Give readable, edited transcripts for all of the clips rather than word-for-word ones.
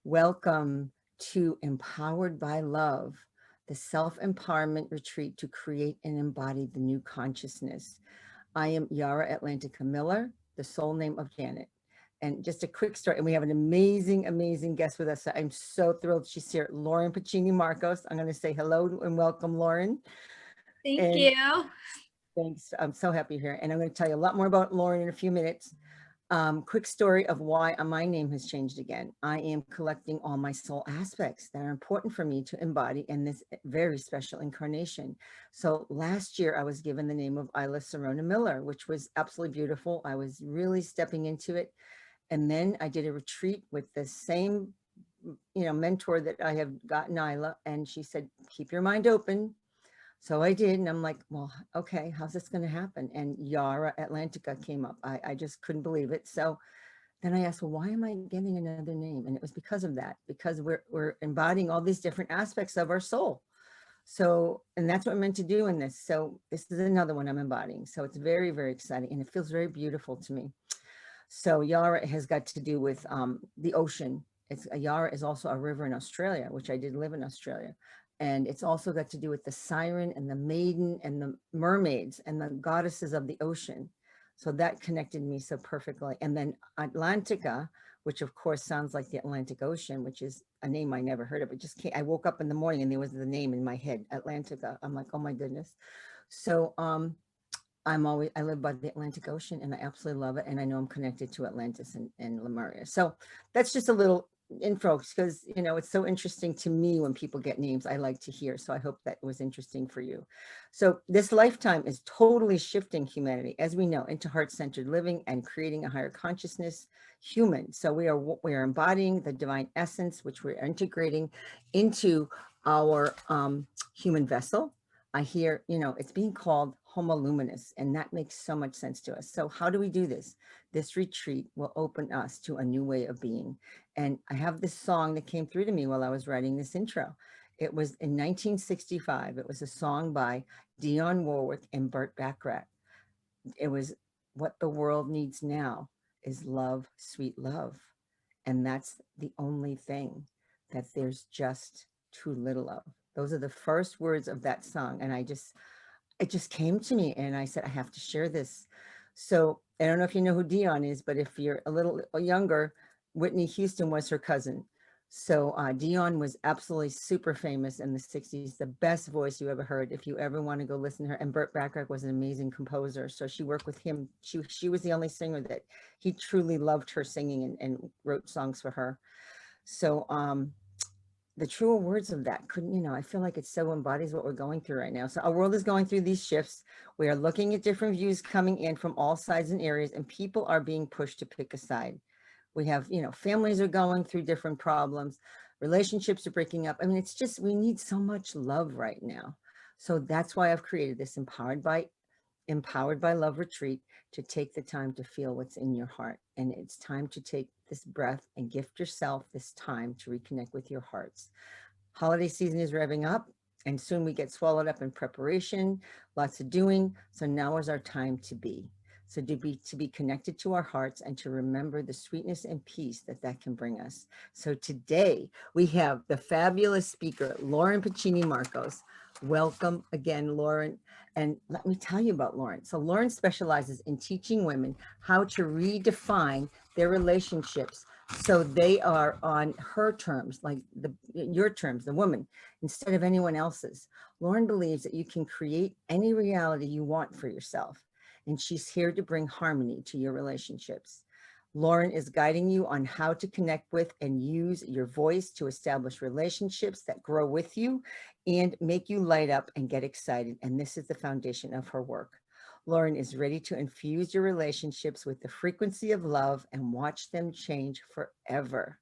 Welcome to Empowered by Love, the self-empowerment retreat to create and embody the new consciousness. I am Yara Atlantica Miller, the soul name of Janet. And just a quick story, and we have an amazing, amazing guest with us. So I'm so thrilled she's here, Lauren Markos. I'm going to say hello and welcome, Lauren. Thank And you. thanks. I'm so happy you're here. And I'm going to tell you a lot more about Lauren in a few minutes. Quick story of why my name has changed again. I am collecting all my soul aspects that are important for me to embody in this very special incarnation. So last year I was given the name of Isla Serona Miller, which was absolutely beautiful. I was really stepping into it. And then I did a retreat with the same, mentor that I have gotten, Isla, and she said, keep your mind open. So I did, and I'm like, well, okay, how's this going to happen? And Yara Atlantica came up. I just couldn't believe it. So then I asked, well, why am I getting another name? And it was because of that, because we're embodying all these different aspects of our soul. So, and that's what I'm meant to do in this. So this is another one I'm embodying. So it's very, very exciting, and it feels very beautiful to me. So Yara has got to do with the ocean. Yara is also a river in Australia, which I did live in Australia. And it's also got to do with the siren and the maiden and the mermaids and the goddesses of the ocean. So that connected me so perfectly. And then Atlantica, which of course sounds like the Atlantic Ocean, which is a name I never heard of. It just came, I woke up in the morning and there was the name in my head, Atlantica. I'm like, oh my goodness. So I live by the Atlantic Ocean and I absolutely love it. And I know I'm connected to Atlantis and Lemuria. So that's just a little intro because, it's so interesting to me when people get names I like to hear. So I hope that was interesting for you. So this lifetime is totally shifting humanity, as we know, into heart-centered living and creating a higher consciousness human. So we are embodying the divine essence, which we're integrating into our human vessel. I hear, it's being called Homo Luminous, and that makes so much sense to us. So how do we do this? This retreat will open us to a new way of being. And I have this song that came through to me while I was writing this intro. It was in 1965. It was a song by Dionne Warwick and Burt Bacharach. It was what the world needs now is love, sweet love. And that's the only thing that there's just too little of. Those are the first words of that song. And it just came to me and I said, I have to share this. So I don't know if you know who Dionne is, but if you're a little younger, Whitney Houston was her cousin. So Dionne was absolutely super famous in the 60s, the best voice you ever heard. If you ever want to go listen to her, and Burt Bacharach was an amazing composer. So she worked with him. She was the only singer that he truly loved her singing and wrote songs for her. So the truer words of that couldn't, I feel like it so embodies what we're going through right now. So our world is going through these shifts. We are looking at different views coming in from all sides and areas, and people are being pushed to pick a side. We have, families are going through different problems. Relationships are breaking up. I mean, it's just, we need so much love right now. So that's why I've created this Empowered by Love retreat to take the time to feel what's in your heart. And it's time to take this breath and gift yourself this time to reconnect with your hearts. Holiday season is revving up and soon we get swallowed up in preparation, lots of doing. So now is our time to be. So to be connected to our hearts and to remember the sweetness and peace that can bring us. So today we have the fabulous speaker, Lauren Markos. Welcome again, Lauren. And let me tell you about Lauren. So Lauren specializes in teaching women how to redefine their relationships so they are on her terms, like your terms, the woman, instead of anyone else's. Lauren believes that you can create any reality you want for yourself, and she's here to bring harmony to your relationships. Lauren is guiding you on how to connect with and use your voice to establish relationships that grow with you and make you light up and get excited. And this is the foundation of her work. Lauren is ready to infuse your relationships with the frequency of love and watch them change forever.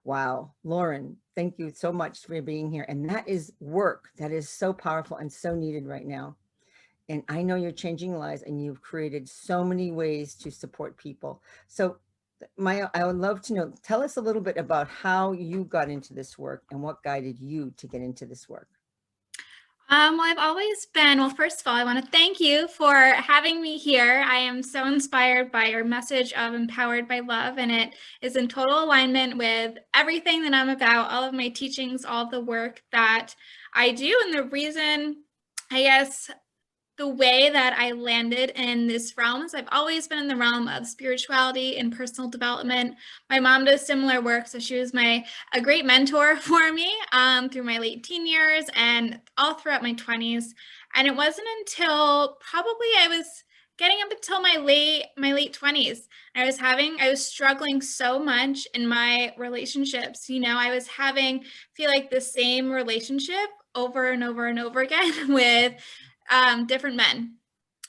Wow, Lauren, thank you so much for being here. And that is work that is so powerful and so needed right now. And I know you're changing lives and you've created so many ways to support people. So Maya, I would love to know, tell us a little bit about how you got into this work and what guided you to get into this work. Well, I've always been, well, first of all, I want to thank you for having me here. I am so inspired by your message of empowered by love, and it is in total alignment with everything that I'm about, all of my teachings, all of the work that I do. And the reason, I guess, the way that I landed in this realm is I've always been in the realm of spirituality and personal development. My mom does similar work, so she was a great mentor for me through my late teen years and all throughout my 20s. And it wasn't until probably I was getting up until my late 20s. I was struggling so much in my relationships. I was feel like the same relationship over and over and over again with different men.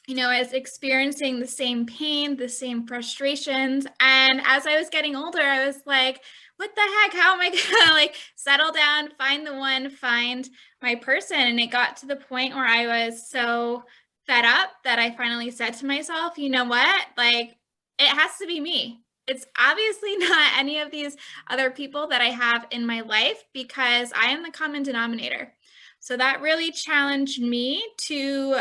I was experiencing the same pain, the same frustrations. And as I was getting older, I was like, what the heck? How am I gonna settle down, find the one, find my person? And it got to the point where I was so fed up that I finally said to myself, you know what? It has to be me. It's obviously not any of these other people that I have in my life because I am the common denominator. So that really challenged me to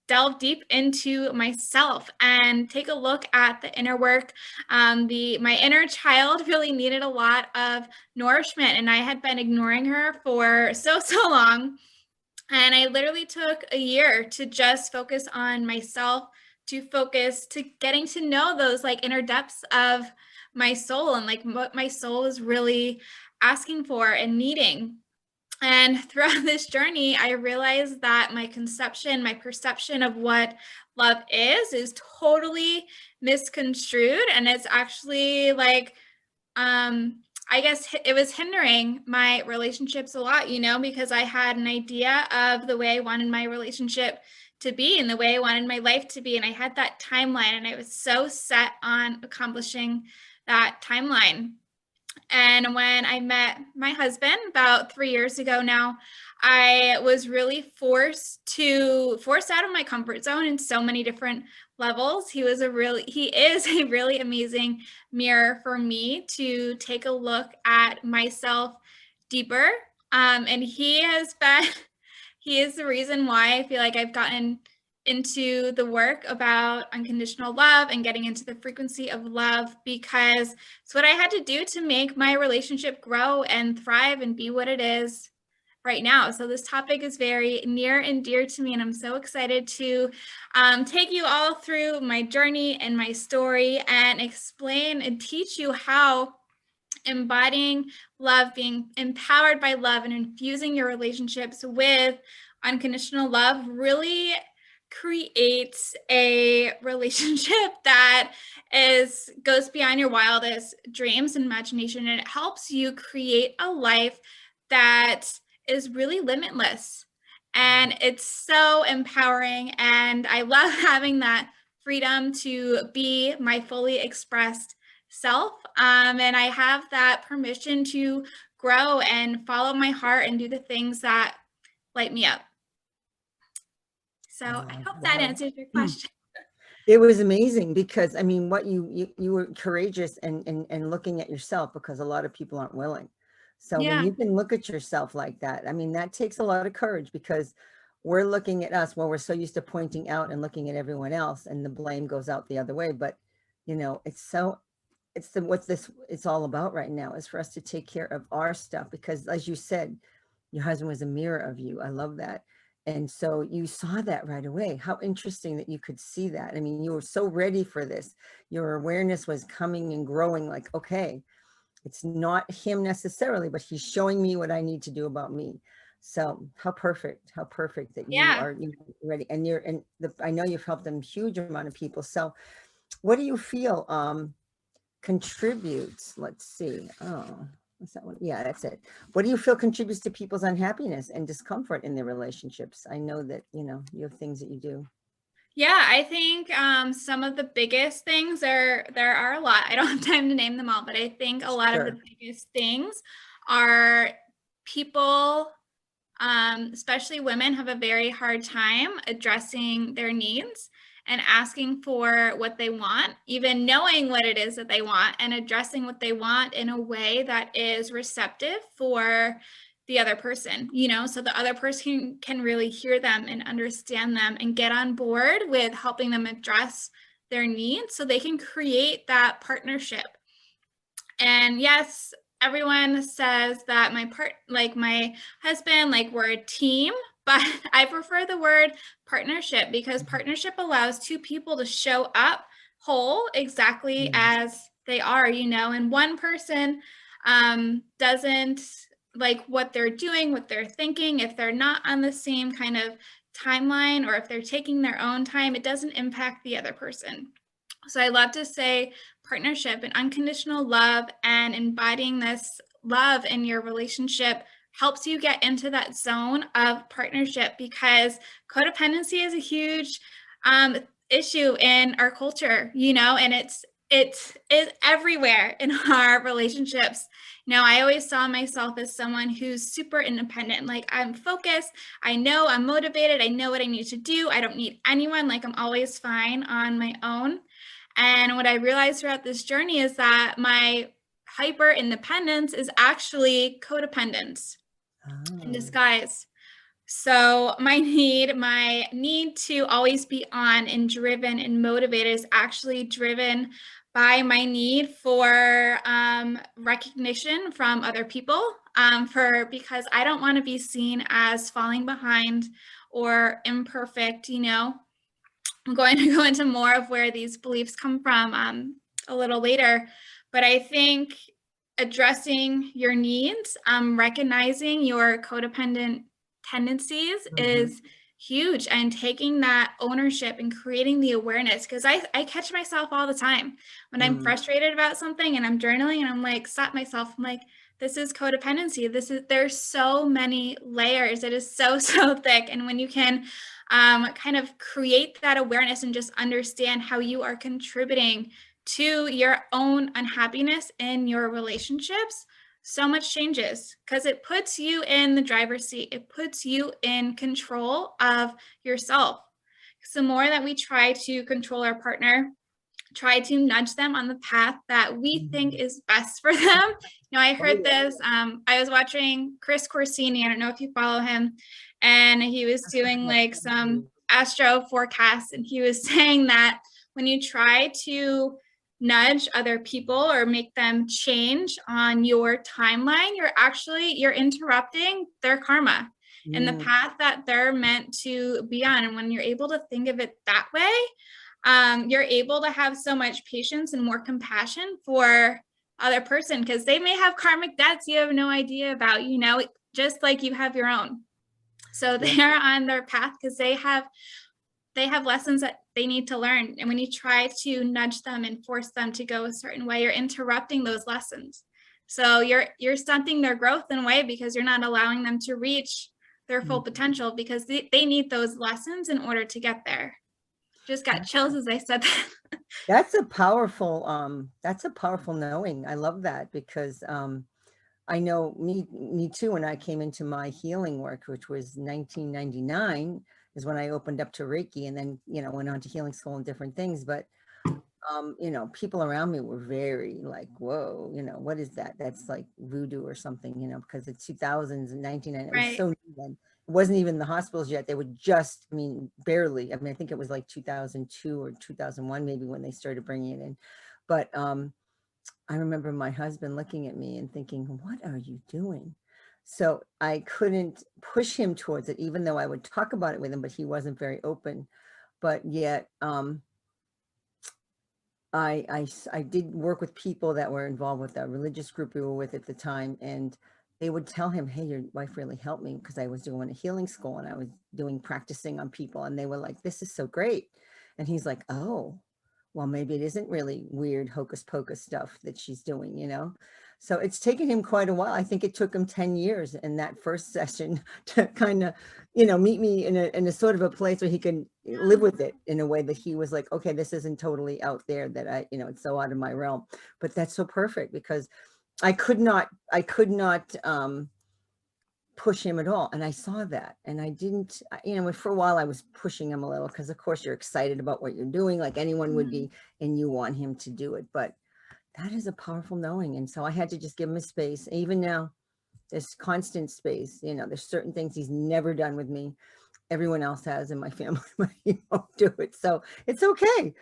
delve deep into myself and take a look at the inner work. My inner child really needed a lot of nourishment, and I had been ignoring her for so long. And I literally took a year to just focus on myself, to focus to getting to know those inner depths of my soul and what my soul is really asking for and needing. And throughout this journey, I realized that my perception of what love is totally misconstrued. And it's actually I guess it was hindering my relationships a lot, because I had an idea of the way I wanted my relationship to be and the way I wanted my life to be. And I had that timeline, and I was so set on accomplishing that timeline. And when I met my husband about 3 years ago now, I was really forced out of my comfort zone in so many different levels. He is a really amazing mirror for me to take a look at myself deeper. And he is the reason why I feel like I've gotten into the work about unconditional love and getting into the frequency of love, because it's what I had to do to make my relationship grow and thrive and be what it is right now. So this topic is very near and dear to me, and I'm so excited to take you all through my journey and my story and explain and teach you how embodying love, being empowered by love, and infusing your relationships with unconditional love really creates a relationship that goes beyond your wildest dreams and imagination, and it helps you create a life that is really limitless. And it's so empowering, and I love having that freedom to be my fully expressed self. And I have that permission to grow and follow my heart and do the things that light me up. So I hope that Wow. answers your question. It was amazing because I mean, what you were courageous and looking at yourself, because a lot of people aren't willing. So when Yeah. you can look at yourself like that, I mean, that takes a lot of courage, because we're looking at us. Well, we're so used to pointing out and looking at everyone else, and the blame goes out the other way. But it's all about right now is for us to take care of our stuff, because as you said, your husband was a mirror of you. I love that. And so you saw that right away. How interesting that you could see that. I mean, you were so ready for this. Your awareness was coming and growing, like, okay, it's not him necessarily, but he's showing me what I need to do about me. So how perfect that Yeah. you ready. And I know you've helped a huge amount of people. So what do you feel contributes? Let's see. Oh, what's that one? Yeah, that's it. What do you feel contributes to people's unhappiness and discomfort in their relationships? I know that, you have things that you do. Yeah, I think some of the biggest things there are a lot. I don't have time to name them all, but I think a lot of the Sure. biggest things are people, especially women, have a very hard time addressing their needs and asking for what they want, even knowing what it is that they want, and addressing what they want in a way that is receptive for the other person, you know, so the other person can really hear them and understand them and get on board with helping them address their needs so they can create that partnership. And yes, everyone says that my husband, like we're a team, but I prefer the word partnership because partnership allows two people to show up whole exactly as they are, you know, and one person doesn't like what they're doing, what they're thinking, if they're not on the same kind of timeline or if they're taking their own time, it doesn't impact the other person. So I love to say partnership and unconditional love and embodying this love in your relationship helps you get into that zone of partnership because codependency is a huge issue in our culture, you know, and it's everywhere in our relationships. You know, I always saw myself as someone who's super independent. Like I'm focused, I know I'm motivated, I know what I need to do. I don't need anyone, like I'm always fine on my own. And what I realized throughout this journey is that my hyper independence is actually codependence in disguise. So my need to always be on and driven and motivated is actually driven by my need for recognition from other people because I don't want to be seen as falling behind or imperfect, you know. I'm going to go into more of where these beliefs come from a little later, but I think addressing your needs, recognizing your codependent tendencies is huge, and taking that ownership and creating the awareness, because I catch myself all the time when I'm frustrated about something and I'm journaling and I'm like, stop myself. I'm like, this is codependency. There's so many layers. It is so thick. And when you can kind of create that awareness and just understand how you are contributing to your own unhappiness in your relationships, so much changes because it puts you in the driver's seat. It puts you in control of yourself. So the more that we try to control our partner, try to nudge them on the path that we think is best for them. You know, I heard this, I was watching Chris Corsini, I don't know if you follow him, and he was doing like some astro forecasts, and he was saying that when you try to nudge other people or make them change on your timeline, you're interrupting their karma and the path that they're meant to be on. And when you're able to think of it that way, you're able to have so much patience and more compassion for other person because they may have karmic debts you have no idea about, you know, just like you have your own. So they're on their path because they have lessons that they need to learn. And when you try to nudge them and force them to go a certain way, you're interrupting those lessons. So you're stunting their growth in a way because you're not allowing them to reach their full potential because they need those lessons in order to get there. Just got chills as I said that. That's a powerful knowing. I love that because I know me too, when I came into my healing work, which was 1999, is when I opened up to Reiki, and then, you know, went on to healing school and different things. But you know, people around me were very like, whoa, you know, what is that? That's like voodoo or something, you know, because it's 2000s and 1999, it was so new then. It wasn't even the hospitals yet. They would just, I mean, barely. I mean, I think it was like 2002 or 2001, maybe, when they started bringing it in. But I remember my husband looking at me and thinking, what are you doing? So I couldn't push him towards it, even though I would talk about it with him, but he wasn't very open. But yet, I did work with people that were involved with a religious group we were with at the time, and they would tell him, hey, your wife really helped me, because I was doing a healing school and I was practicing on people, and they were like, this is so great. And he's like, oh, well, maybe it isn't really weird hocus pocus stuff that she's doing, you know? So it's taken him quite a while. I think it took him 10 years in that first session to kind of, you know, meet me in a sort of a place where he can live with it in a way that he was like, okay, this isn't totally out there, that I, you know, it's so out of my realm. But that's so perfect, because I could not push him at all. And I saw that, and I didn't, you know, for a while I was pushing him a little, because of course you're excited about what you're doing, like anyone would be, and you want him to do it. But that is a powerful knowing. And so I had to just give him a space. Even now, this constant space. You know, there's certain things he's never done with me. Everyone else has in my family, but he won't do it. So it's okay.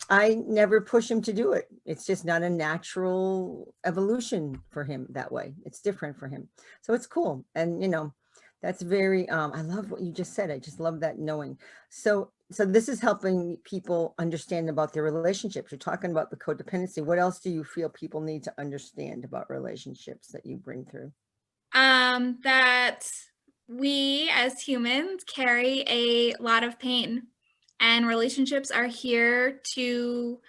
I never push him to do it. It's just not a natural evolution for him that way. It's different for him. So it's cool. And you know, that's very I love what you just said. I just love that knowing. So this is helping people understand about their relationships. You're talking about the codependency. What else do you feel people need to understand about relationships that you bring through? That we as humans carry a lot of pain, and relationships are here to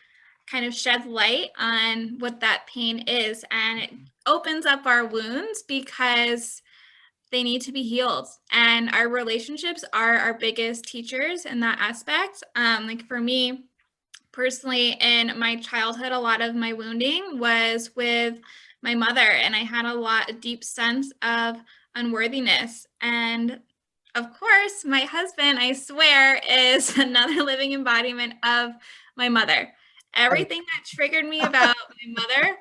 kind of shed light on what that pain is, and it opens up our wounds because they need to be healed, and our relationships are our biggest teachers in that aspect. Like for me personally, in my childhood, a lot of my wounding was with my mother, and I had a deep sense of unworthiness. And of course, my husband, I swear, is another living embodiment of my mother. Everything that triggered me about my mother,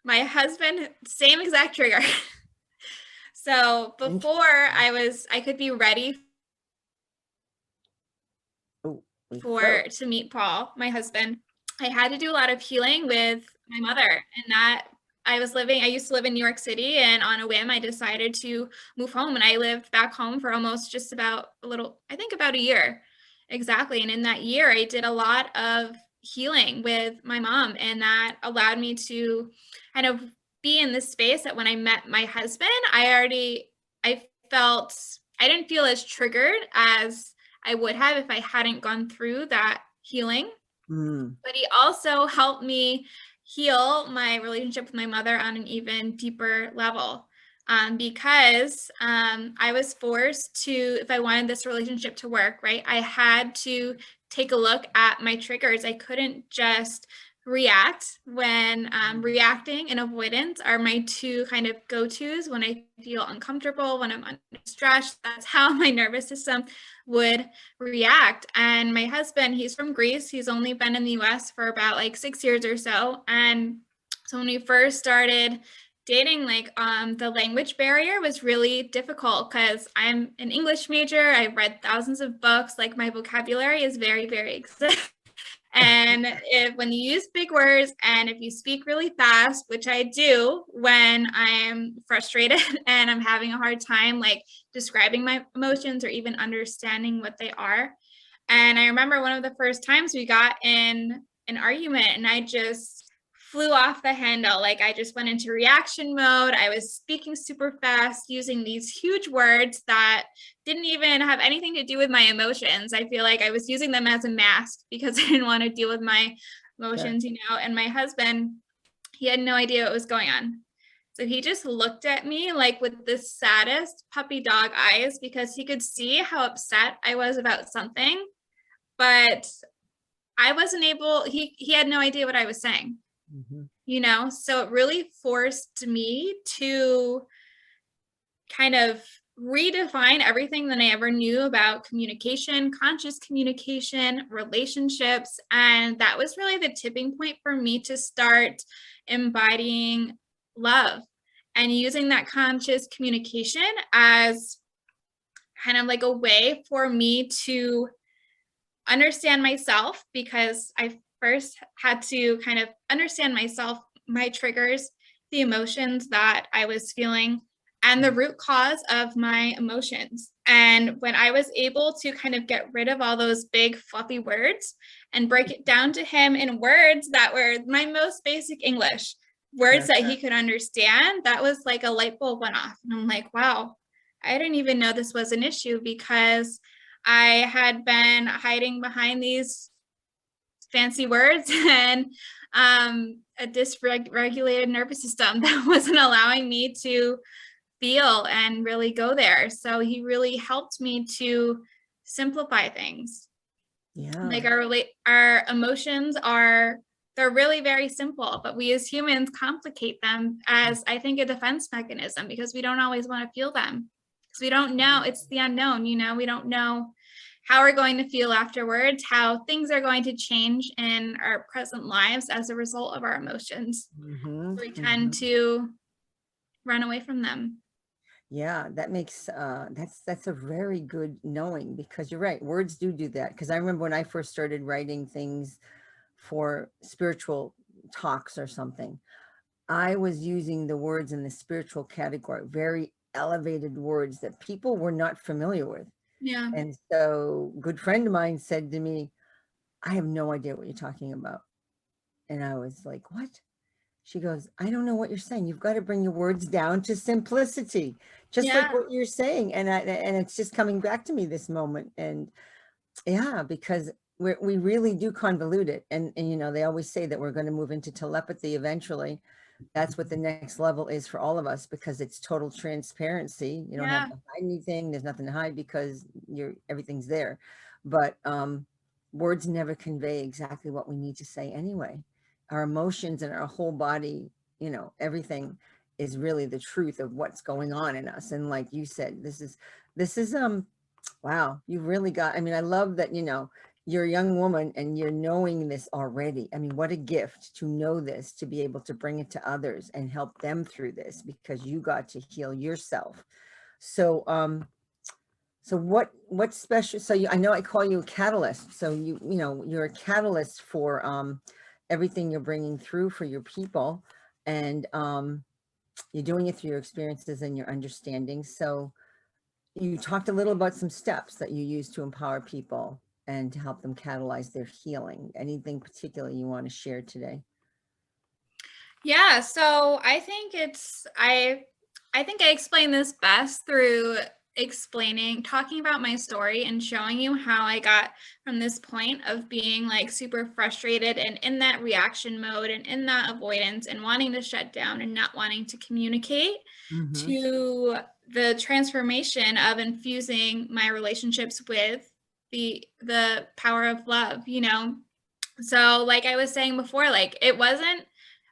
my husband, same exact trigger. So before I could be ready Oh, to meet Paul, my husband, I had to do a lot of healing with my mother, and that I used to live in New York City, and on a whim, I decided to move home, and I lived back home for almost just about about a year. Exactly. And in that year, I did a lot of healing with my mom, and that allowed me to kind of be in this space that when I met my husband, I felt, I didn't feel as triggered as I would have if I hadn't gone through that healing. But he also helped me heal my relationship with my mother on an even deeper level. Because I was forced to, if I wanted this relationship to work, right, I had to take a look at my triggers. I couldn't just react when reacting and avoidance are my two kind of go-tos when I feel uncomfortable, when I'm under stress. That's how my nervous system would react. And my husband, he's from Greece. He's only been in the US for about like 6 years or so. And so when we first started dating, like the language barrier was really difficult because I'm an English major. I've read thousands of books. Like my vocabulary is very, very extensive. And when you use big words and if you speak really fast, which I do when I'm frustrated and I'm having a hard time like describing my emotions or even understanding what they are. And I remember one of the first times we got in an argument and I just flew off the handle. Like I just went into reaction mode. I was speaking super fast, using these huge words that didn't even have anything to do with my emotions. I feel like I was using them as a mask because I didn't want to deal with my emotions, you know. And my husband, he had no idea what was going on. So he just looked at me like with the saddest puppy dog eyes because he could see how upset I was about something, but I wasn't able, he had no idea what I was saying. You know, so it really forced me to kind of redefine everything that I ever knew about communication, conscious communication, relationships. And that was really the tipping point for me to start embodying love and using that conscious communication as kind of like a way for me to understand myself, because I first had to kind of understand myself, my triggers, the emotions that I was feeling, and the root cause of my emotions. And when I was able to kind of get rid of all those big fluffy words and break it down to him in words that were my most basic English, words that he could understand, that was like a light bulb went off. And I'm like, wow, I didn't even know this was an issue because I had been hiding behind these fancy words and a dysregulated nervous system that wasn't allowing me to feel and really go there. So he really helped me to simplify things. Yeah. Like our emotions they're really very simple, but we as humans complicate them as I think a defense mechanism because we don't always want to feel them. Because we don't know, it's the unknown, you know, we don't know how we're going to feel afterwards, how things are going to change in our present lives as a result of our emotions. So we tend to run away from them. Yeah, that makes that's a very good knowing, because you're right. Words do that. Because I remember when I first started writing things for spiritual talks or something, I was using the words in the spiritual category, very elevated words that people were not familiar with. Yeah. And so a good friend of mine said to me, I have no idea what you're talking about. And I was like, what? She goes, I don't know what you're saying. You've got to bring your words down to simplicity, just like Yeah. what you're saying. And it's just coming back to me this moment. And yeah, because we really do convolute it. And, you know, they always say that we're going to move into telepathy eventually. That's what the next level is for all of us, because it's total transparency. You don't have Yeah. to hide anything. There's nothing to hide because everything's there. But words never convey exactly what we need to say anyway. Our emotions and our whole body, you know, everything is really the truth of what's going on in us. And like you said, this is wow, you've really got, I mean, I love that, you know, you're a young woman and you're knowing this already. I mean, what a gift to know this, to be able to bring it to others and help them through this, because you got to heal yourself. So, so what's special? So I know I call you a catalyst. So you know, you're a catalyst for everything you're bringing through for your people, and you're doing it through your experiences and your understanding. So you talked a little about some steps that you use to empower people and to help them catalyze their healing. Anything particular you want to share today? Yeah, so I think I explain this best through talking about my story and showing you how I got from this point of being like super frustrated and in that reaction mode and in that avoidance and wanting to shut down and not wanting to communicate, Mm-hmm. to the transformation of infusing my relationships with the power of love, you know. So like I was saying before, like it wasn't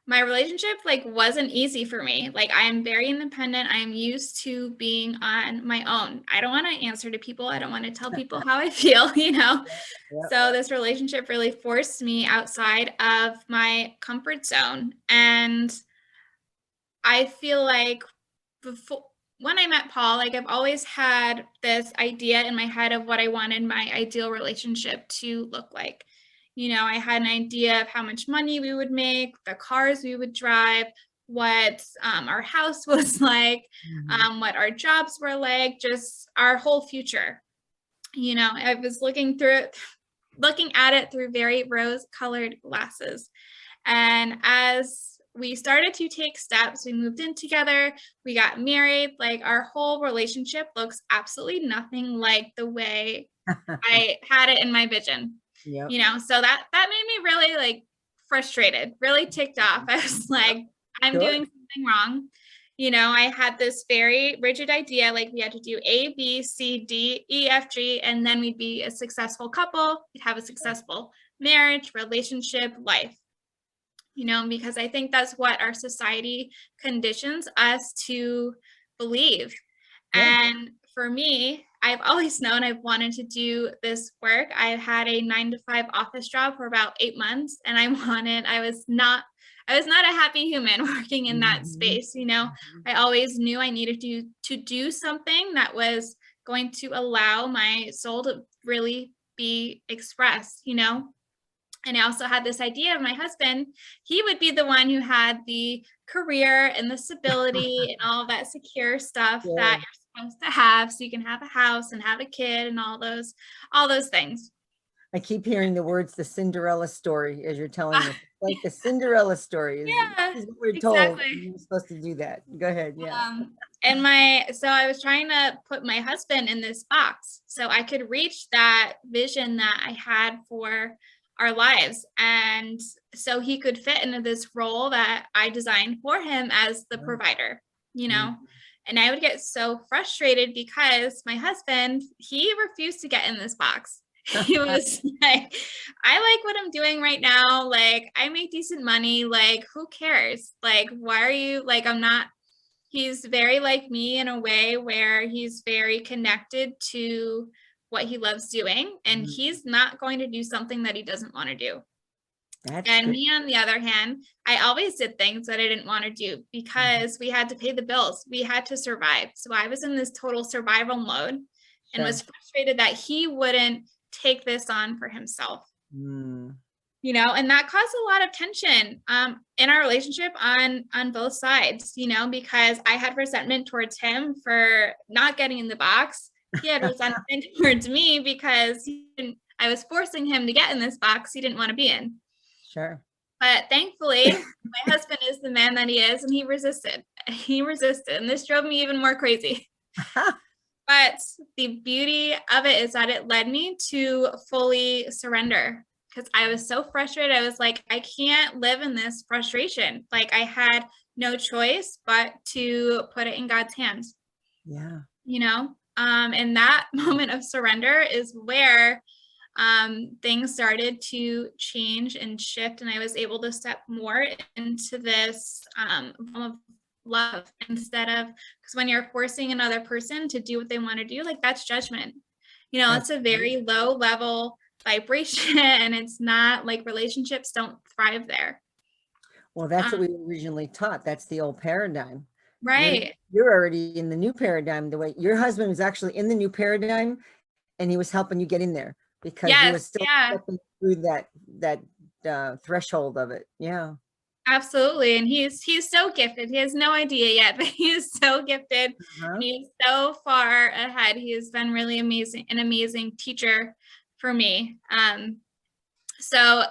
my relationship like wasn't easy for me. Like I am very independent. I am used to being on my own. I don't want to answer to people. I don't want to tell people how I feel, you know. Yep. So this relationship really forced me outside of my comfort zone. And I feel like before, when I met Paul, like I've always had this idea in my head of what I wanted my ideal relationship to look like. You know, I had an idea of how much money we would make, the cars we would drive, what our house was like, Mm-hmm. what our jobs were like, just our whole future. You know, I was looking at it through very rose-colored glasses. And as we started to take steps, we moved in together, we got married, like our whole relationship looks absolutely nothing like the way I had it in my vision. Yep. You know, so that made me really like frustrated, really ticked off. I was Yep. like, I'm Sure. doing something wrong. You know, I had this very rigid idea, like we had to do A, B, C, D, E, F, G, and then we'd be a successful couple, we'd have a successful marriage, relationship, life, you know, because I think that's what our society conditions us to believe. Yeah. And for me, I've always known I've wanted to do this work. I had a 9 to 5 office job for about 8 months, and I was not a happy human working in that Mm-hmm. space. You know, I always knew I needed to do something that was going to allow my soul to really be expressed, you know. And I also had this idea of my husband. He would be the one who had the career and the stability and all that secure stuff that Sure. you're supposed to have so you can have a house and have a kid and all those things. I keep hearing the words "the Cinderella story" as you're telling this. It's like the Cinderella story is, Yeah, is what we're told. exactly. You're supposed to do that. Go ahead. Yeah. So I was trying to put my husband in this box so I could reach that vision that I had for our lives. And so he could fit into this role that I designed for him as the provider, you Mhm. know? And I would get so frustrated because my husband, he refused to get in this box. He was like, I like what I'm doing right now. Like, I make decent money. Like, who cares? Like, why are you like, I'm not he's very like me in a way where he's very connected to what he loves doing, and Mhm. he's not going to do something that he doesn't want to do. That's And good. me, on the other hand, I always did things that I didn't want to do because we had to pay the bills. We had to survive. So I was in this total survival mode and Sure. was frustrated that he wouldn't take this on for himself. Mm. And that caused a lot of tension in our relationship on both sides, because I had resentment towards him for not getting in the box. He had resentment towards me because I was forcing him to get in this box he didn't want to be in. Sure. But thankfully, my husband is the man that he is, and he resisted. He resisted, and this drove me even more crazy. But the beauty of it is that it led me to fully surrender because I was so frustrated. I was like, I can't live in this frustration. Like, I had no choice but to put it in God's hands, Yeah. And that moment of surrender is where things started to change and shift, and I was able to step more into this realm of love instead of, because when you're forcing another person to do what they want to do, like, that's judgment. It's a very low level vibration, and it's not like relationships don't thrive there. Well, that's what we were originally taught. That's the old paradigm. Right. You're already in the new paradigm. The way your husband was actually in the new paradigm, and he was helping you get in there because you were Yes. still Yeah. stepping through that threshold of it. Yeah. Absolutely. And he's so gifted. He has no idea yet, but he is so gifted Uh-huh. and he's so far ahead. He has been really amazing, an amazing teacher for me. So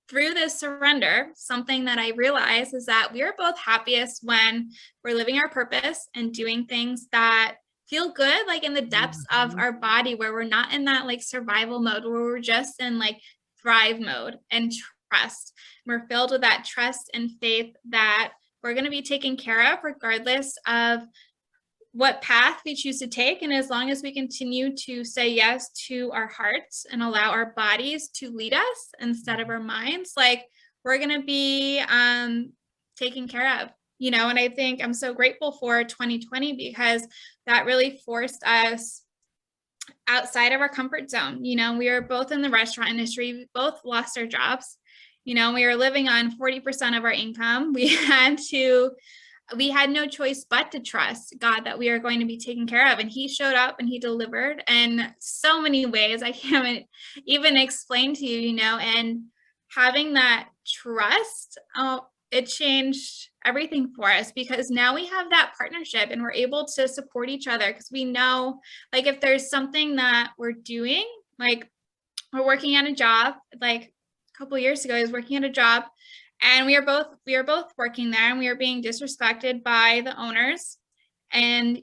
through this surrender, something that I realized is that we are both happiest when we're living our purpose and doing things that feel good, like in the depths of Mhm. our body, where we're not in that like survival mode, where we're just in like thrive mode and trust. We're filled with that trust and faith that we're going to be taken care of regardless of what path we choose to take. And as long as we continue to say yes to our hearts and allow our bodies to lead us instead of our minds, like, we're going to be taken care of, and I think I'm so grateful for 2020 because that really forced us outside of our comfort zone. We were both in the restaurant industry, we both lost our jobs. We were living on 40% of our income. We had no choice but to trust God that we are going to be taken care of. And he showed up and he delivered in so many ways I can't even explain to you, and having that trust, it changed everything for us because now we have that partnership and we're able to support each other because we know, like, if there's something that we're doing, like, we're working at a job, like a couple of years ago, I was working at a job and we were both working there and we were being disrespected by the owners. And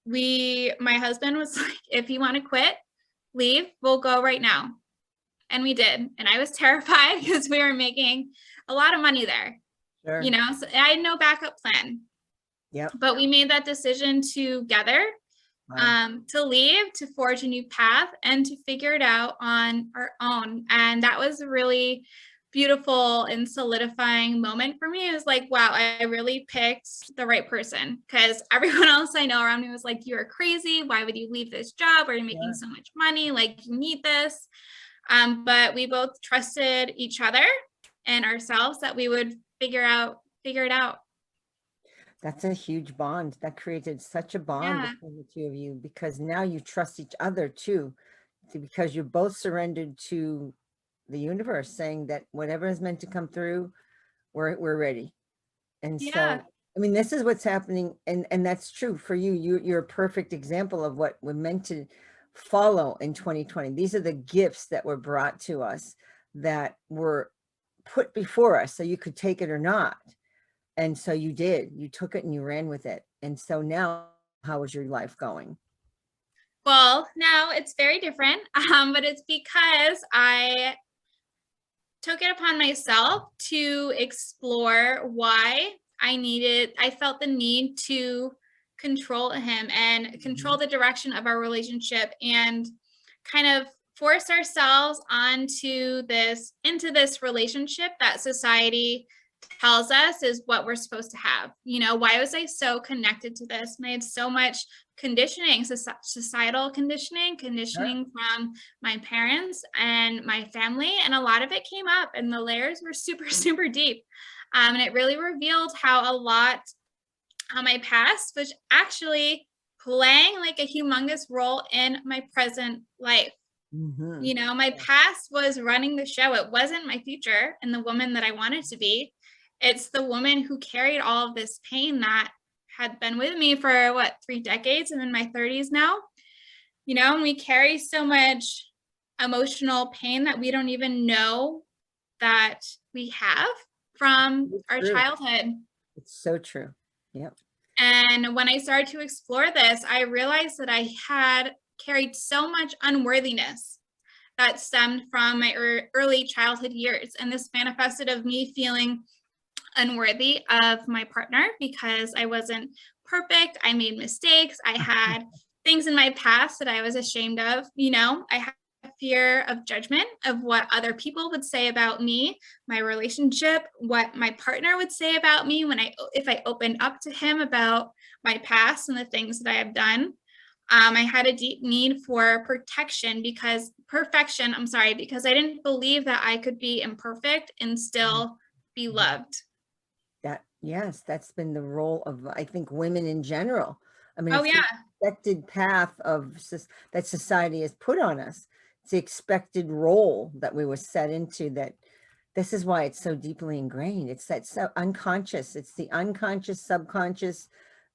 my husband was like, if you want to quit, leave, we'll go right now. And we did. And I was terrified because we were making a lot of money there, Sure. so I had no backup plan. Yep. But we made that decision together, Wow. to leave, to forge a new path, and to figure it out on our own. And that was a really beautiful and solidifying moment for me. It was like, wow, I really picked the right person, because everyone else I know around me was like, you're crazy. Why would you leave this job? Are you making Yeah. so much money? Like, you need this. But we both trusted each other and ourselves that we would figure it out. That's a huge bond. That created such a bond Yeah. between the two of you because now you trust each other too, because you're both surrendered to the universe, saying that whatever is meant to come through, we're ready. And Yeah. so, I mean, this is what's happening, and that's true for you. You're a perfect example of what we're meant to follow in 2020. These are the gifts that were brought to us that were put before us, so you could take it or not. And so you did. You took it and you ran with it. And so now, how is your life going? Well, now it's very different, but it's because I took it upon myself to explore why I felt the need to control him and control the direction of our relationship and kind of force ourselves into this relationship that society tells us is what we're supposed to have. Why was I so connected to this? And I had so much conditioning, societal conditioning Sure. from my parents and my family. And a lot of it came up and the layers were super, super deep. And it really revealed how a lot of my past was actually playing like a humongous role in my present life. Mm-hmm. You know, my past was running the show. It wasn't my future and the woman that I wanted to be. It's the woman who carried all of this pain that had been with me for 3 decades. I'm in my 30s now. You know, and we carry so much emotional pain that we don't even know that we have from It's our true. childhood. It's so true. Yep. And when I started to explore this, I realized that I had carried so much unworthiness that stemmed from my early childhood years. And this manifested of me feeling unworthy of my partner because I wasn't perfect. I made mistakes. I had things in my past that I was ashamed of. You know, I had a fear of judgment of what other people would say about me, my relationship, what my partner would say about me if I opened up to him about my past and the things that I have done. I had a deep need for protection because I didn't believe that I could be imperfect and still be loved. Yes, that's been the role of, I think, women in general. I mean, Oh it's the yeah. expected path that society has put on us. It's the expected role that we were set into, that this is why it's so deeply ingrained. It's that so unconscious. It's the unconscious, subconscious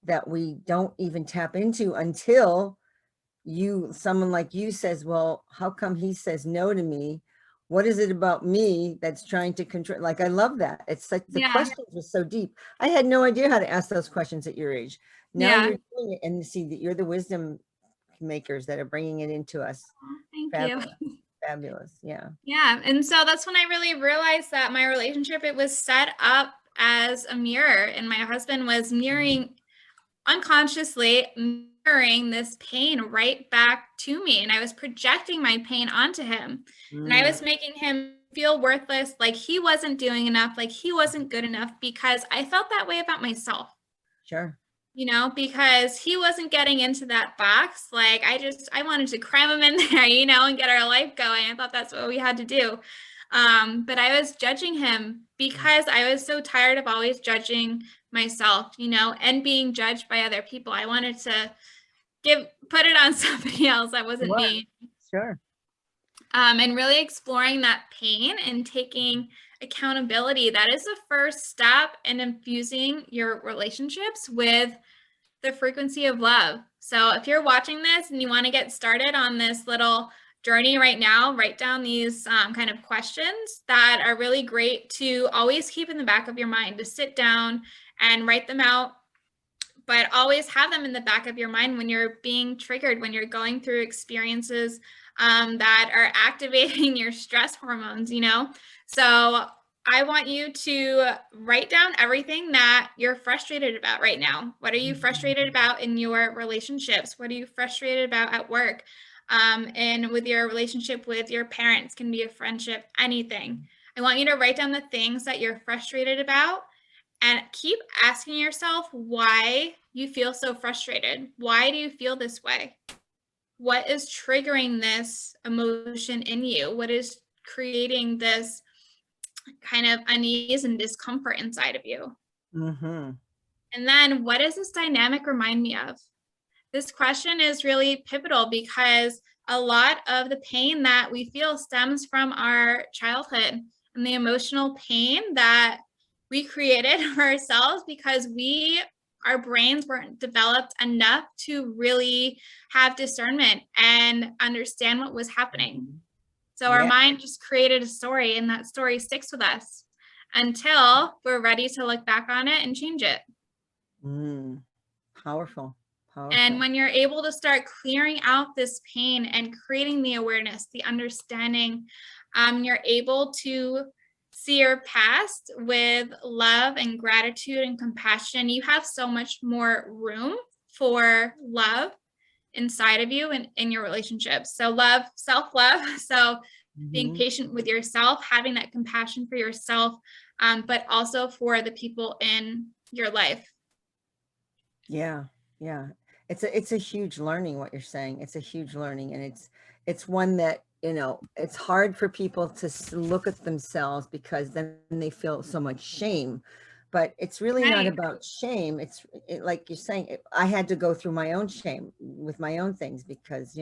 that we don't even tap into until someone like you says, well, how come he says no to me? What is it about me that's trying to control? Like, I love that. It's like the Yeah. questions were so deep. I had no idea how to ask those questions at your age. Now Yeah. you're doing it, and see that you're the wisdom makers that are bringing it into us. Thank you. Fabulous. Fabulous. Yeah. Yeah. And so that's when I really realized that my relationship, it was set up as a mirror, and my husband was mirroring unconsciously mirroring this pain right back to me. And I was projecting my pain onto him. And I was making him feel worthless, like he wasn't doing enough, like he wasn't good enough, because I felt that way about myself. Sure. You know, because he wasn't getting into that box. Like I wanted to cram him in there, you know, and get our life going. I thought that's what we had to do. But I was judging him because I was so tired of always judging myself, you know, and being judged by other people. I wanted to put it on somebody else. That wasn't Sure. me. Sure. And really exploring that pain and taking accountability. That is the first step in infusing your relationships with the frequency of love. So if you're watching this and you want to get started on this little journey right now, write down these kind of questions that are really great to always keep in the back of your mind, to sit down and write them out, but always have them in the back of your mind when you're being triggered, when you're going through experiences that are activating your stress hormones, you know? So I want you to write down everything that you're frustrated about right now. What are you frustrated about in your relationships? What are you frustrated about at work? And with your relationship with your parents, can be a friendship, anything. I want you to write down the things that you're frustrated about and keep asking yourself why you feel so frustrated. Why do you feel this way? What is triggering this emotion in you? What is creating this kind of unease and discomfort inside of you? Mm-hmm. And then what does this dynamic remind me of? This question is really pivotal because a lot of the pain that we feel stems from our childhood and the emotional pain that we created for ourselves because our brains weren't developed enough to really have discernment and understand what was happening. So our Yeah. mind just created a story, and that story sticks with us until we're ready to look back on it and change it. Powerful. And Powerful. when you're able to start clearing out this pain and creating the awareness, the understanding, you're able to see your past with love and gratitude and compassion. You have so much more room for love inside of you and in your relationships. So love, self-love. So being Mm-hmm. patient with yourself, having that compassion for yourself, but also for the people in your life. Yeah. Yeah. It's a huge learning what you're saying. It's a huge learning, and it's one that, it's hard for people to look at themselves because then they feel so much shame. But it's really not Right. about shame. Like you're saying, I had to go through my own shame with my own things because,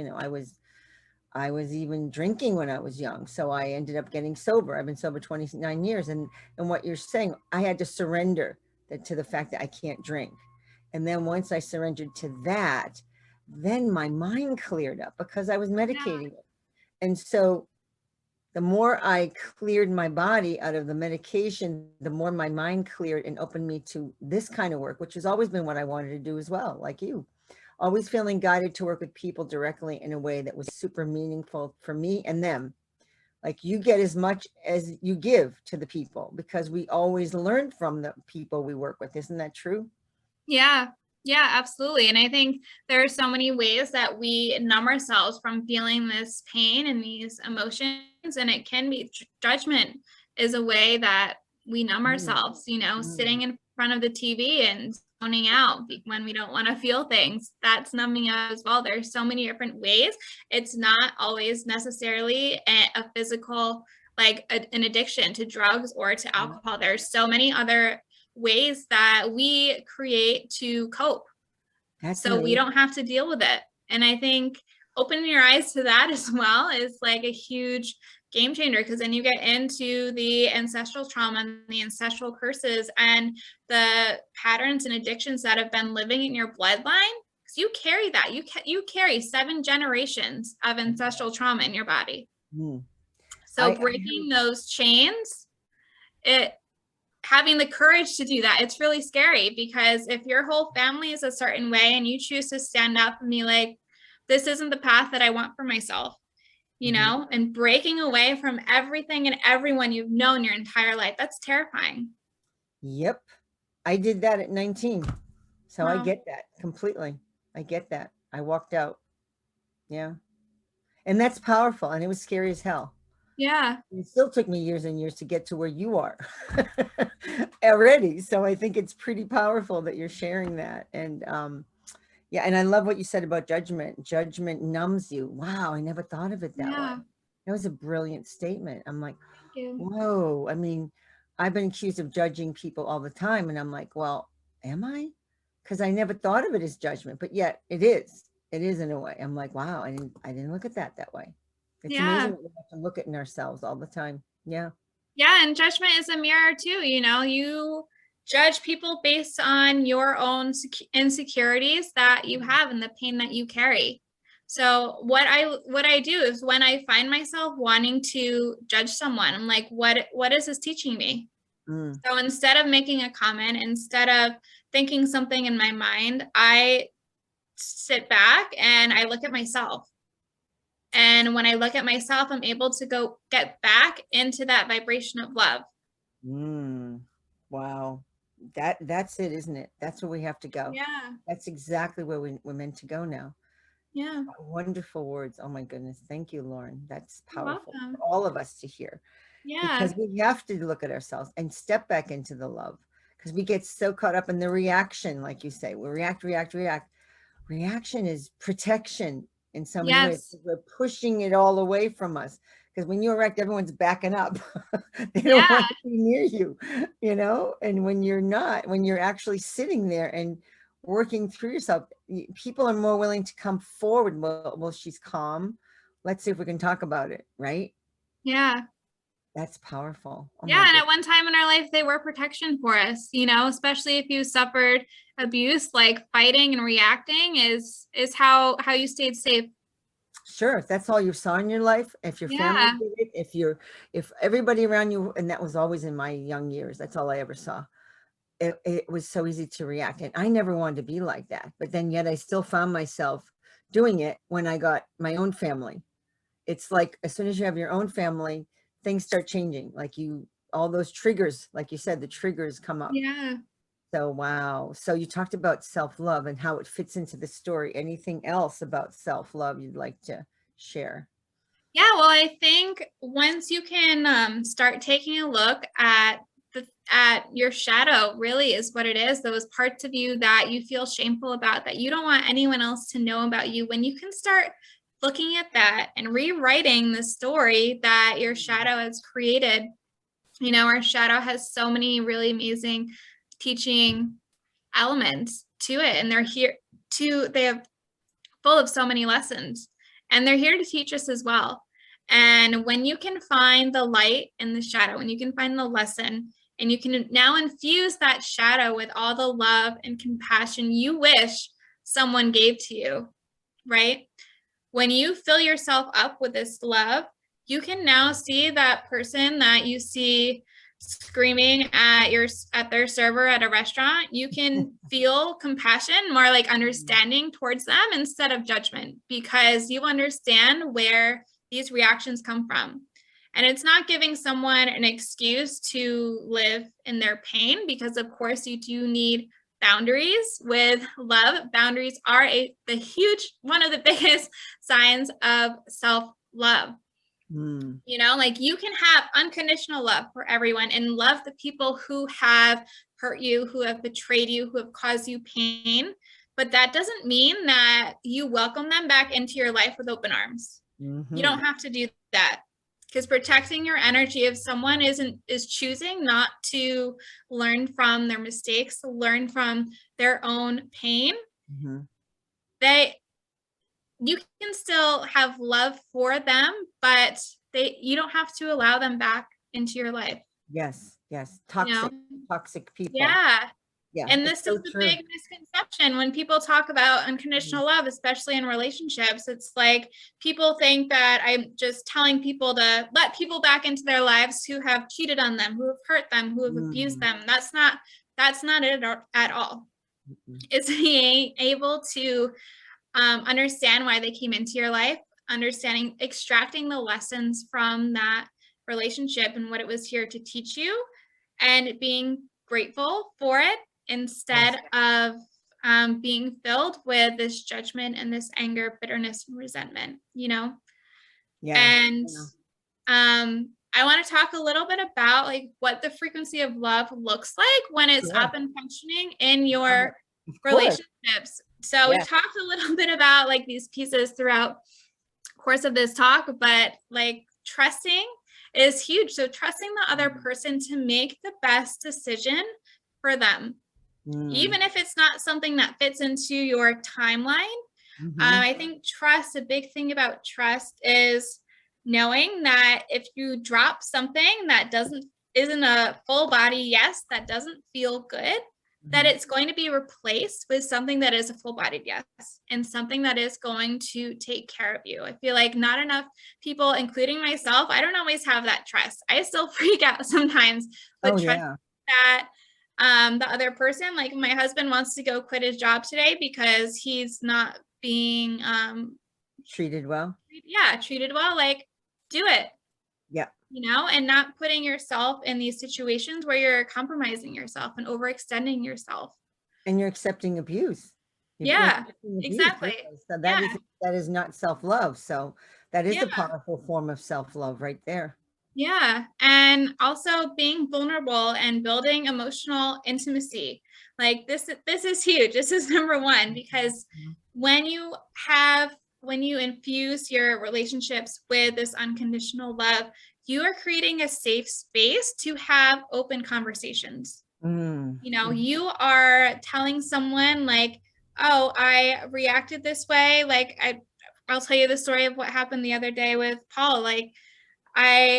I was even drinking when I was young. So I ended up getting sober. I've been sober 29 years. And what you're saying, I had to surrender to the fact that I can't drink. And then once I surrendered to that, then my mind cleared up because I was Yeah. medicating it. And so the more I cleared my body out of the medication, the more my mind cleared and opened me to this kind of work, which has always been what I wanted to do as well, like you. Always feeling guided to work with people directly in a way that was super meaningful for me and them. Like you get as much as you give to the people because we always learn from the people we work with. Isn't that true? Yeah. Yeah, absolutely. And I think there are so many ways that we numb ourselves from feeling this pain and these emotions. And it can be judgment is a way that we numb Mm, ourselves, mm, sitting in front of the TV and zoning out when we don't want to feel things. That's numbing out as well. There's so many different ways. It's not always necessarily a physical, like an addiction to drugs or to mm. alcohol. There's so many other ways that we create to cope That's so we amazing. don't have to deal with it. And I think opening your eyes to that as well is like a huge game changer because then you get into the ancestral trauma and the ancestral curses and the patterns and addictions that have been living in your bloodline. Because you carry that. You carry 7 generations of ancestral trauma in your body. Mm. So breaking those chains, it having the courage to do that, it's really scary because if your whole family is a certain way and you choose to stand up and be like, this isn't the path that I want for myself, Mhm. and breaking away from everything and everyone you've known your entire life, that's terrifying. Yep. I did that at 19. So I Wow. get that completely. I get that. I walked out. Yeah. And that's powerful. And it was scary as hell. Yeah. It still took me years and years to get to where you are already. So I think it's pretty powerful that you're sharing that. And yeah, and I love what you said about judgment. Judgment numbs you. Wow, I never thought of it that way. Yeah. That was a brilliant statement. I'm like, Thank you. whoa. I mean, I've been accused of judging people all the time. And I'm like, well, am I? Because I never thought of it as judgment, but yet it is. It is in a way. I'm like, wow, I didn't look at that way. It's amazing Yeah. what we have to look at in ourselves all the time. Yeah. Yeah. And judgment is a mirror too. You judge people based on your own insecurities that you have and the pain that you carry. So what I do is when I find myself wanting to judge someone, I'm like, what is this teaching me? Mm, So instead of making a comment, instead of thinking something in my mind, I sit back and I look at myself. And when I look at myself, I'm able to go get back into that vibration of love. mm. Wow. That's it, isn't it? That's where we have to go. Yeah. That's exactly where we're meant to go now. Yeah. Wonderful words. Oh my goodness. Thank you, Lauren. That's You're powerful for welcome. all of us to hear Yeah. because we have to look at ourselves and step back into the love because we get so caught up in the reaction, like you say. We react, react, react. Reaction is protection in so many ways. Yes. We're pushing it all away from us because when you erect, everyone's backing up. They don't Yeah. want to be near you, and when you're not, when you're actually sitting there and working through yourself, people are more willing to come forward. Well, she's calm. Let's see if we can talk about it, right? Yeah. That's powerful. Oh Yeah. my And at goodness. one time in our life, they were protection for us, especially if you suffered abuse, like fighting and reacting is how you stayed safe. Sure, if that's all you saw in your life, if your family Yeah. did it, if everybody around you, and that was always in my young years, that's all I ever saw. It was so easy to react, and I never wanted to be like that. But then yet I still found myself doing it when I got my own family. It's like as soon as you have your own family, things start changing. Like all those triggers, like you said, the triggers come up. Yeah. So wow. So you talked about self-love and how it fits into the story. Anything else about self-love you'd like to share? Yeah, well, I think once you can start taking a look at at your shadow really is what it is. Those parts of you that you feel shameful about, that you don't want anyone else to know about you. When you can start looking at that and rewriting the story that your shadow has created, you know, our shadow has so many really amazing teaching elements to it, and they're here to, they have full of so many lessons, and they're here to teach us as well. And when you can find the light in the shadow, when you can find the lesson, and you can now infuse that shadow with all the love and compassion you wish someone gave to you, right? When you fill yourself up with this love, you can now see that person that you see screaming at their server at a restaurant. You can feel compassion, more like understanding towards them instead of judgment, because you understand where these reactions come from. And it's not giving someone an excuse to live in their pain, because of course you do need boundaries with love. Boundaries are one of the biggest signs of self-love. You know, like you can have unconditional love for everyone and love the people who have hurt you, who have betrayed you, who have caused you pain. But that doesn't mean that you welcome them back into your life with open arms. You don't have to do that, because protecting your energy, if someone is choosing not to learn from their mistakes, learn from their own pain, you can still have love for them, but you don't have to allow them back into your life. Yes. Toxic people. Yeah. And this so is the true. big misconception when people talk about unconditional love, especially in relationships. It's like people think that I'm just telling people to let people back into their lives who have cheated on them, who have hurt them, who have abused them. That's not it at all. It's being able to understand why they came into your life, extracting the lessons from that relationship and what it was here to teach you, and being grateful for it instead of being filled with this judgment and this anger, bitterness, and resentment, you know? And I want to talk a little bit about like what the frequency of love looks like when it's up and functioning in your relationships. So we've talked a little bit about like these pieces throughout the course of this talk, but like trusting is huge. So trusting the other person to make the best decision for them, even if it's not something that fits into your timeline. I think a big thing about trust is knowing that if you drop something that isn't a full body yes, that doesn't feel good, that it's going to be replaced with something that is a full-bodied yes, and something that is going to take care of you. I feel like not enough people, including myself, I don't always have that trust. I still freak out sometimes, but trust that the other person, like my husband wants to go quit his job today because he's not being treated well. Treated well, like do it. You know, and not putting yourself in these situations where you're compromising yourself and overextending yourself. And you're accepting abuse. Exactly. So that is not self-love. So that is a powerful form of self-love right there. Yeah. And also being vulnerable and building emotional intimacy. Like this is huge. This is number one, because when you infuse your relationships with this unconditional love, you are creating a safe space to have open conversations. You know, you are telling someone like, oh, I reacted this way. Like I'll tell you the story of what happened the other day with Paul. Like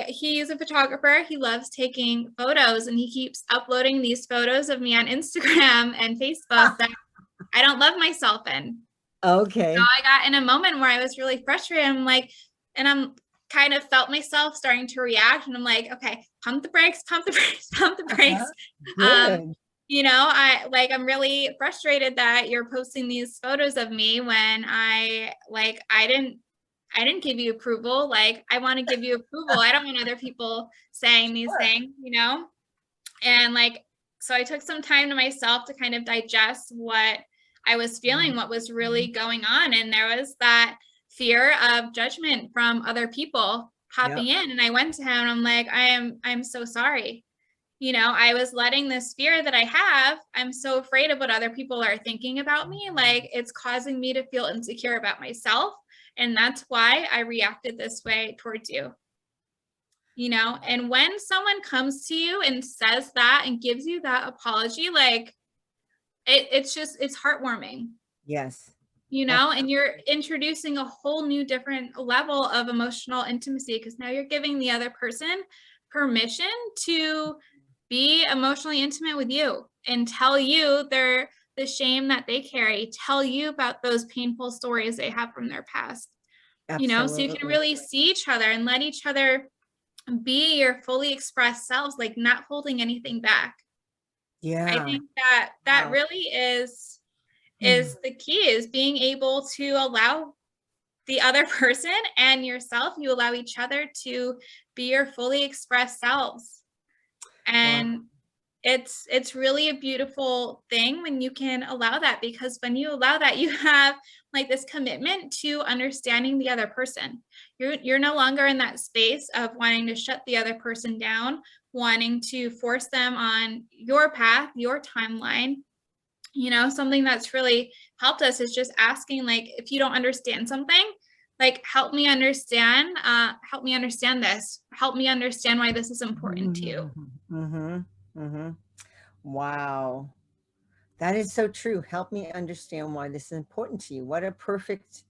he's a photographer. He loves taking photos, and he keeps uploading these photos of me on Instagram and Facebook that I don't love myself in. Okay. So I got in a moment where I was really frustrated. I'm kind of felt myself starting to react, and I'm like, okay, pump the brakes. You know, I'm really frustrated that you're posting these photos of me when I didn't give you approval. Like I want to give you approval. I don't want other people saying these things, you know? And so I took some time to myself to kind of digest what I was feeling, what was really going on. And there was that fear of judgment from other people popping in. And I went to him and I'm like, I'm so sorry. I was letting this fear that I have, I'm so afraid of what other people are thinking about me. Like it's causing me to feel insecure about myself. And that's why I reacted this way towards you. And when someone comes to you and says that and gives you that apology, like it's heartwarming, Yes. and you're introducing a whole new different level of emotional intimacy because now you're giving the other person permission to be emotionally intimate with you and tell you the shame that they carry, tell you about those painful stories they have from their past, so you can Absolutely. really see each other and let each other be your fully expressed selves, like not holding anything back. I Yeah. think that Wow. really Mm. is the key, is being able to allow the other person and yourself, you allow each other to be your fully expressed selves. Wow. And it's really a beautiful thing when you can allow that, because when you allow that, you have like this commitment to understanding the other person. You're no longer in that space of wanting to shut the other person down, wanting to force them on your path, your timeline. Something that's really helped us is just asking, like, if you don't understand something, like, help me understand this, help me understand why this is important to you. Mm-hmm. Mm-hmm. Wow. That is so true. Help me understand why this is important to you. What a perfect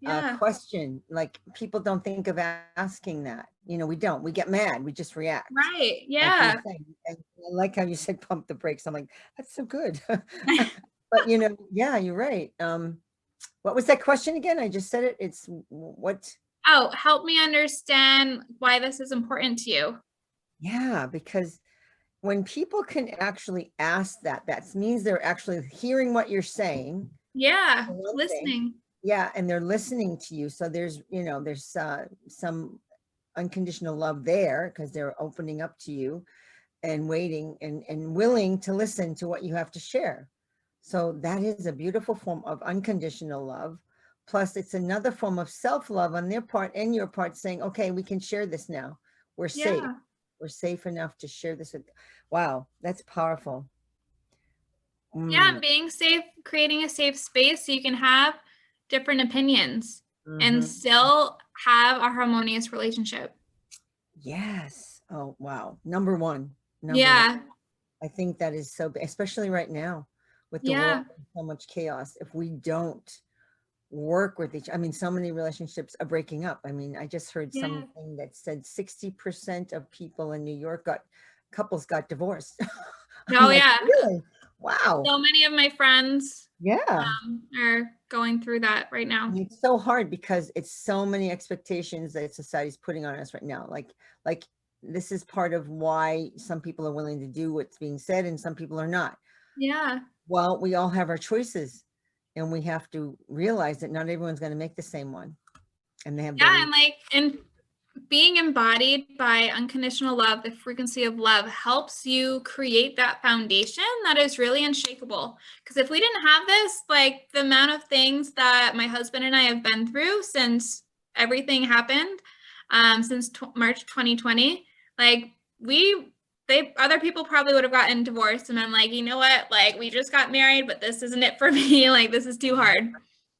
Yeah, question. Like people don't think of asking that. We don't. We get mad. We just react. right, Like you yeah. were saying. And I like how you said pump the brakes. I'm like, that's so good. But yeah, you're right. What was that question again? I just said it. It's what? Oh, help me understand why this is important to you. Yeah, because when people can actually ask that, that means they're actually hearing what you're saying. Yeah, For one thing. listening. Yeah, and they're listening to you. So there's some unconditional love there because they're opening up to you and waiting and willing to listen to what you have to share. So that is a beautiful form of unconditional love. Plus, it's another form of self-love on their part and your part, saying, okay, we can share this now. We're safe. Yeah. We're safe enough to share this with. Wow, that's powerful. Yeah, Mm, and being safe, creating a safe space so you can have different opinions and mhm. still have a harmonious relationship. Yes. Oh, wow. Number one. Number one. Yeah. I think that is so, especially right now with the world, Yeah. so much chaos. If we don't work with I mean, so many relationships are breaking up. I mean, I just heard Yeah. something that said 60% of people in New York couples got divorced. I'm Oh, like, yeah. really? Wow. So many of my friends Yeah. are going through that right now. And it's so hard because it's so many expectations that society's putting on us right now. Like this is part of why some people are willing to do what's being said and some people are not. Yeah. Well, we all have our choices and we have to realize that not everyone's going to make the same one and they have their Yeah. And being embodied by unconditional love, the frequency of love helps you create that foundation that is really unshakable. Because if we didn't have this, like the amount of things that my husband and I have been through since everything happened, since March 2020, like other people probably would have gotten divorced and I'm like, you know what, like we just got married, but this isn't it for me. Like this is too hard.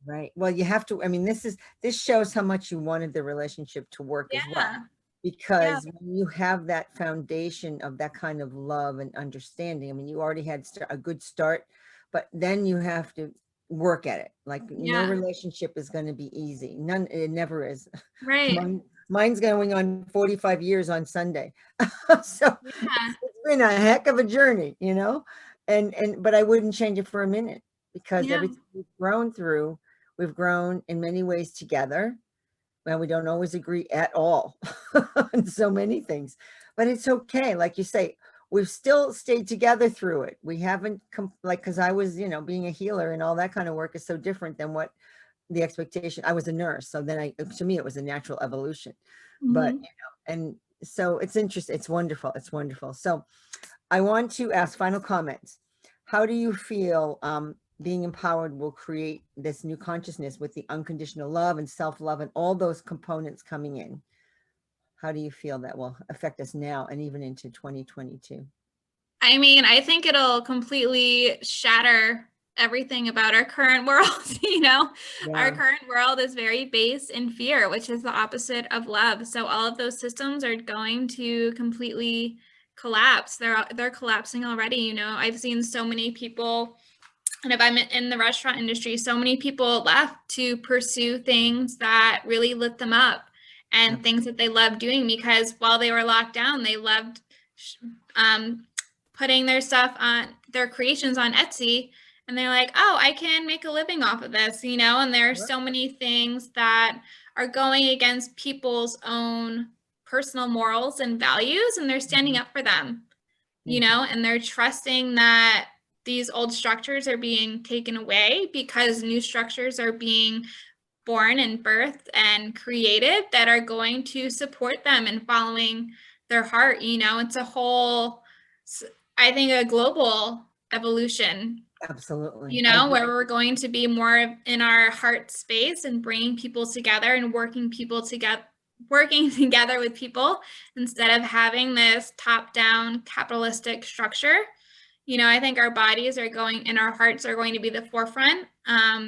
right. Well, you have to, I mean, this shows how much you wanted the relationship to work as well. Yeah. Yeah. Because when you have that foundation of that kind of love and understanding, I mean, you already had a good start, but then you have to work at it. Like no Yeah. relationship is going to be easy. None, it never is. Right. Mine's going on 45 years on Sunday. So Yeah. it's been a heck of a journey, but I wouldn't change it for a minute because Yeah. everything we've grown in many ways together. Well, we don't always agree at all on so many things, but it's okay. Like you say, we've still stayed together through it. We haven't because I was, being a healer and all that kind of work is so different than what the expectation. I was a nurse. So then to me, it was a natural evolution, but, Mhm. and so it's interesting. It's wonderful. It's wonderful. So I want to ask final comments. How do you feel being empowered will create this new consciousness with the unconditional love and self-love and all those components coming in? How do you feel that will affect us now and even into 2022? I mean, I think it'll completely shatter everything about our current world. Our Yeah, current world is very based in fear, which is the opposite of love. So all of those systems are going to completely collapse. They're collapsing already. I've seen so many people, and if I'm in the restaurant industry, so many people left to pursue things that really lit them up and things that they loved doing, because while they were locked down, they loved um, putting their stuff on their creations on Etsy. And they're like, oh, I can make a living off of this, and there are so many things that are going against people's own personal morals and values, and they're standing mhm, up for them, mhm, and they're trusting that these old structures are being taken away because new structures are being born and birthed and created that are going to support them and following their heart. It's a whole, I think, a global evolution, absolutely. I agree. where we're going to be more in our heart space and bringing people together and working together with people instead of having this top-down capitalistic structure. I think our bodies are going and our hearts are going to be the forefront,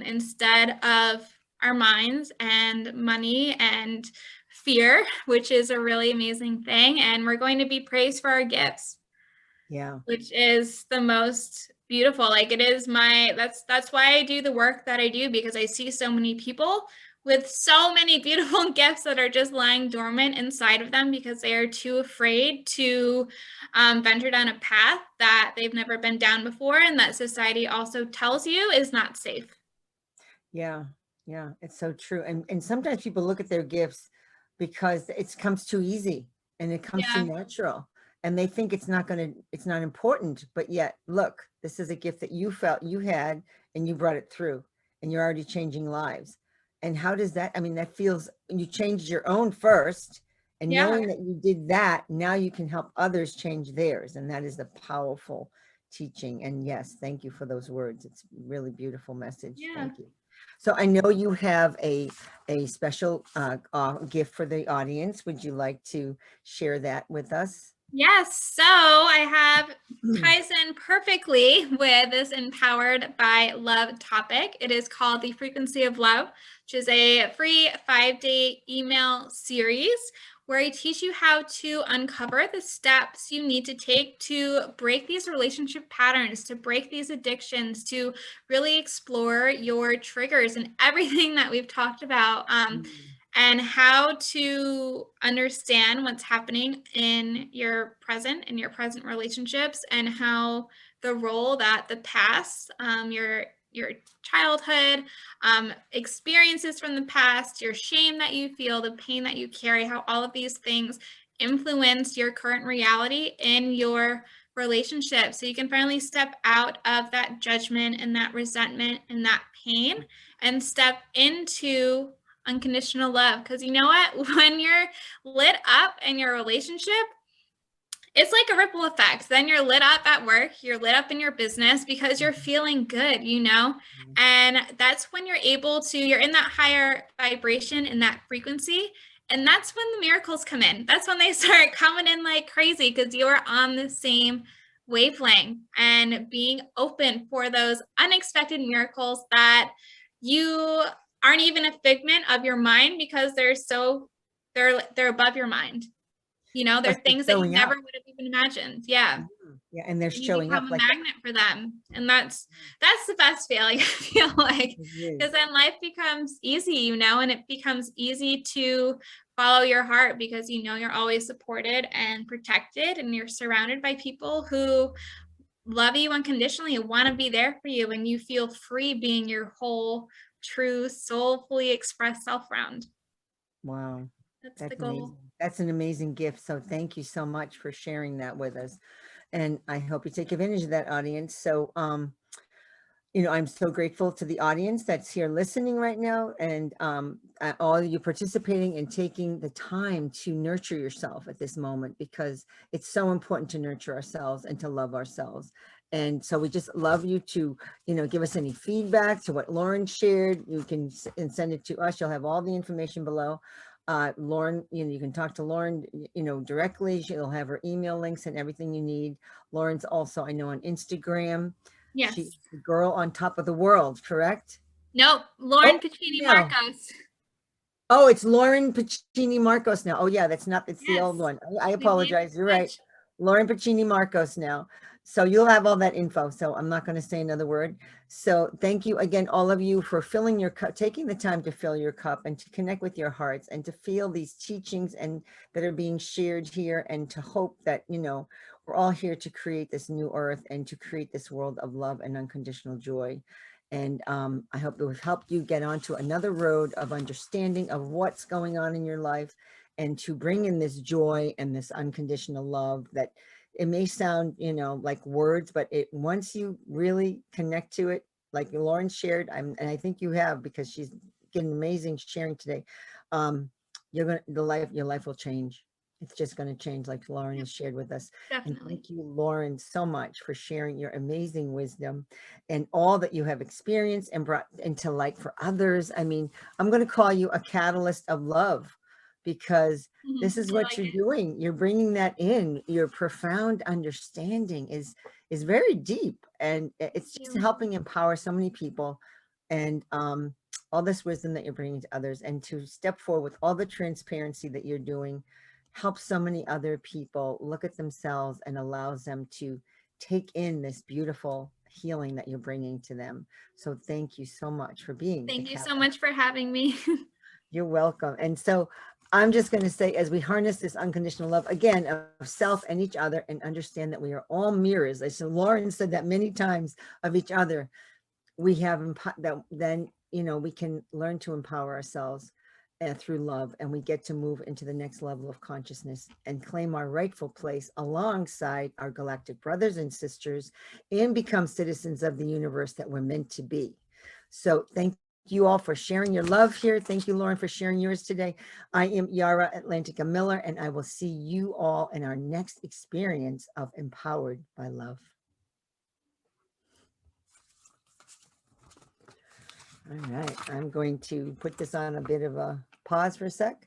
instead of our minds and money and fear, which is a really amazing thing. And we're going to be praised for our gifts, Yeah. which is the most beautiful. Like, it is that's why I do the work that I do, because I see so many people with so many beautiful gifts that are just lying dormant inside of them because they are too afraid to venture down a path that they've never been down before, and that society also tells you is not safe. Yeah, yeah, it's so true. And sometimes people look at their gifts because it comes too easy and it comes too Yeah. natural. And they think it's not important, but yet, look, this is a gift that you felt you had and you brought it through and you're already changing lives. And how does that, I mean, that feels, you changed your own first, and Yeah. knowing that you did that, now you can help others change theirs. And that is the powerful teaching. And yes, thank you for those words. It's a really beautiful message. Yeah. Thank you. So I know you have a special gift for the audience. Would you like to share that with us? Yes, so I have ties in perfectly with this Empowered by Love topic. It is called The Frequency of Love, which is a free 5-day email series where I teach you how to uncover the steps you need to take to break these relationship patterns, to break these addictions, to really explore your triggers and everything that we've talked about. Mm, And how to understand what's happening in your present relationships, and how the role that the past, your childhood experiences from the past, your shame that you feel, the pain that you carry, how all of these things influence your current reality in your relationship, so you can finally step out of that judgment and that resentment and that pain and step into unconditional love. Because you know what? When you're lit up in your relationship, it's like a ripple effect. Then you're lit up at work, you're lit up in your business because you're feeling good, And that's when you're in that higher vibration, in that frequency. And that's when the miracles come in. That's when they start coming in like crazy, because you are on the same wavelength and being open for those unexpected miracles that you aren't even a figment of your mind, because they're above your mind. They're plus they're things that you showing never up. would have even imagined. Yeah. Yeah, and they're And you showing up become a like that. magnet for them. And that's the best feeling, I feel like. It is. Because then life becomes easy, and it becomes easy to follow your heart, because you're always supported and protected, and you're surrounded by people who love you unconditionally and want to be there for you, and you feel free being your whole, true, soulfully expressed self around. Wow, That's the that's goal. amazing. That's an amazing gift. So thank you so much for sharing that with us. And I hope you take advantage of that, audience. So I'm so grateful to the audience that's here listening right now, and all of you participating and taking the time to nurture yourself at this moment, because it's so important to nurture ourselves and to love ourselves. And so we just love you to, give us any feedback to what Lauren shared. You can and send it to us. You'll have all the information below. Lauren, you can talk to Lauren, directly. She'll have her email links and everything you need. Lauren's also, I know, on Instagram. She's Yes. the girl on top of the world, correct? Nope. Oh, Lauren Pacini no. Markos. Oh, it's Lauren Pacini Markos now. Oh, yeah, it's the old Yes. one. I We made the apologize. You're right. switch. Lauren Pacini Markos now. So you'll have all that info. So I'm not going to say another word. So thank you again, all of you, for filling your cup, taking the time to fill your cup and to connect with your hearts and to feel these teachings and that are being shared here, and to hope that, we're all here to create this new earth and to create this world of love and unconditional joy. And I hope that we've helped you get onto another road of understanding of what's going on in your life, and to bring in this joy and this unconditional love that it may sound, like words, but once you really connect to it, like Lauren shared, and I think you have, because she's getting amazing sharing today. Your life will change. It's just going to change, like Lauren Yep, has shared with us. And definitely. thank you, Lauren, so much for sharing your amazing wisdom and all that you have experienced and brought into light for others. I mean, I'm going to call you a catalyst of love, because this is I what like you're it. doing. You're bringing that in. Your profound understanding is very deep, and Thank it's just you. helping empower so many people. And all this wisdom that you're bringing to others, and to step forward with all the transparency that you're doing, helps so many other people look at themselves and allows them to take in this beautiful healing that you're bringing to them. So thank you so much for being the Thank you so catalyst. much for having me. You're welcome. And so I'm just going to say, as we harness this unconditional love again of self and each other, and understand that we are all mirrors. As Lauren said that many times, of each other, we have that then, we can learn to empower ourselves through love, and we get to move into the next level of consciousness and claim our rightful place alongside our galactic brothers and sisters, and become citizens of the universe that we're meant to be. So thank you all for sharing your love here. Thank you, Lauren, for sharing yours today. I am Yara Atlantica Miller, and I will see you all in our next experience of Empowered by Love. All right, I'm going to put this on a bit of a pause for a sec.